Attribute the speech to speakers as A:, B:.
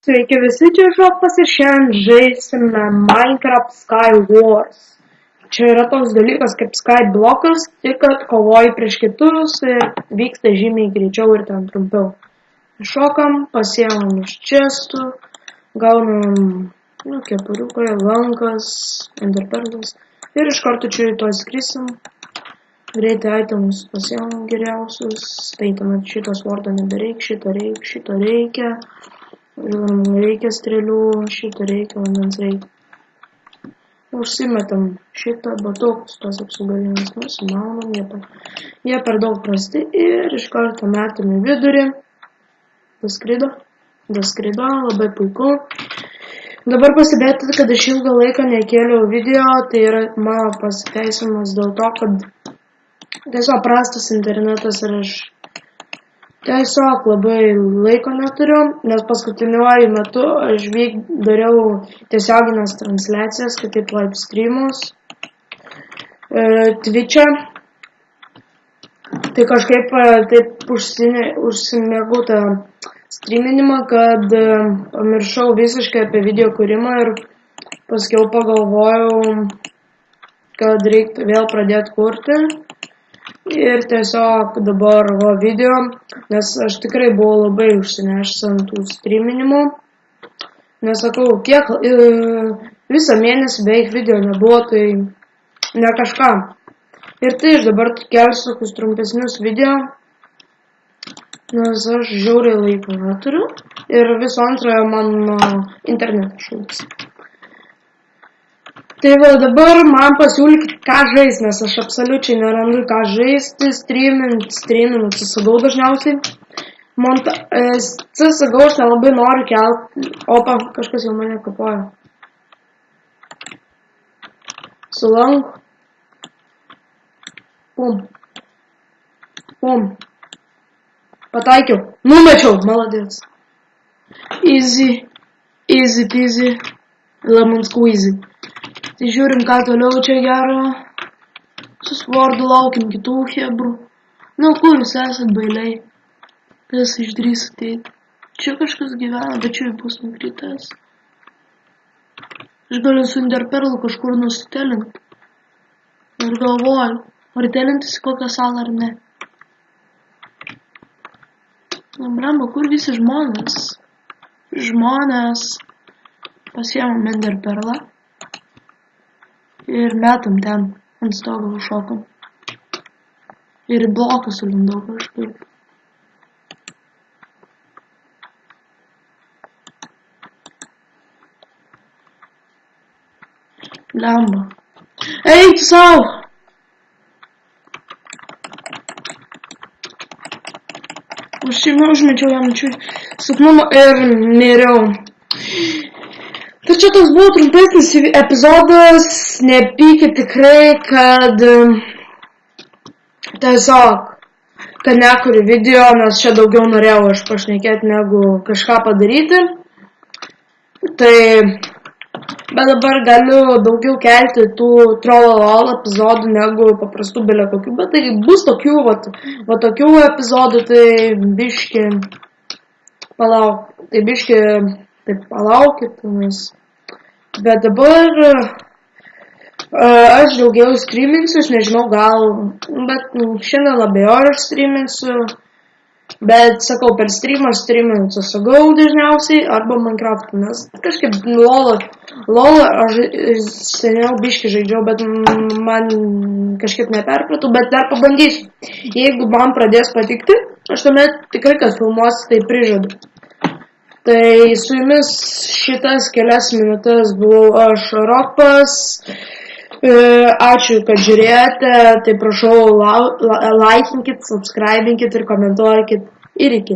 A: Sveiki visi, čia Žopas ir šiandien žaisime Minecraft Skywars. Čia yra toks dalykas kaip Skyblokas, tik kad kovoji prieš kitus ir vyksta žymiai greičiau ir ten trumpiau. Šokam, pasiemam iš čestų, gaunam kepuriuką, lankas, enderperlas ir iš karto čia rytoj skrisim. Greitai itemus pasiemam geriausius, tai tuomet šitos vardo nebereik, šito reikia. Reikia strėlių, šito reikia, vandens reikia. Užsimetam šitą batukus, tos apsaugalinius, nusimaunam, jie per daug prasti ir iš karto metam į vidurį. Daskrido, labai puiku. Dabar pasibėti, kad aš ilgą laiką nekėliau video, tai yra mano pasiteisimas dėl to, kad tiesiog prastas internetas ir aš tiesiog labai laiko neturiu, nes paskutiniuoju metu aš dariau tiesioginės transliacijas, kaip live streamus, Twitch'e. Tai kažkaip taip užsimėgau tą streaminimą, kad pamiršau visiškai apie video kūrimą ir paskiau pagalvojau, kad reiktų vėl pradėti kurti. Ir tiesiog dabar video, nes aš tikrai buvau labai užsinešęs ant tų streaminimų. Nesakau, kiek visą mėnesį beveik video nebuvo, tai ne kažką. Ir tai aš dabar kelsiu tokius trumpesnius video, nes aš žiauriai laiko neturiu. Ir viso antrojo mano internetas šūks. Tai va dabar man pasiūlykit, ką žaisti, nes aš absoliučiai nerandu, ką žaisti, streaminu CSGO dažniausiai. CSGO aš nelabai noriu kelti. Opa, kažkas jau mane kapoja. Sulank. Pum. Pataikiau. Numečiau, maladės. Easy peasy, lemon squeezy. Tai žiūrim, ką toliau čia gero. Su svardu laukim kitų hebrų. Na, kur jūs esat bailiai? Kas išdrys ateiti? Čia kažkas gyvena, bet čia bus nukritęs. Aš galiu su enderperlu kažkur nusitelinti. Ir galvoju, ar telintis į kokią salą ar ne. Na, blemba, kur visi žmonės? Pasiemam enderperlą. Ir metam ten ant stogo šokam. Ir į bloką sulindau kažkaip. Lemba. Eik sau! Užmečiau jam silpnumą ir miriau. Tai čia toks buvo trumpesnis epizodas, nepykit tikrai, kad nekuriu video, nes čia daugiau norėjau aš pašnekėti negu kažką padaryti. Tai, bet dabar galiu daugiau kelti tų trollolol epizodų negu paprastų bele kokių, bet tai bus tokių, va tokių epizodų, tai biški palaukit, bet dabar aš daugiau streaminsiu, aš nežinau bet šiandien labiau aš streaminsiu, bet sakau, per streaminu CSGO dažniausiai arba Minecraft, nes kažkaip LOL aš seniau biški žaidžiau, bet man kažkaip neperpratau, bet dar pabandysiu. Jeigu man pradės patikti, aš tuomet tikrai, kad filmuosiu, tai prižadu. Tai su jumis šitas kelias minutės buvau aš Ropas. Ačiū, kad žiūrėjote. Tai prašau, laikinkit, subscribinkit ir komentuokit. Ir iki.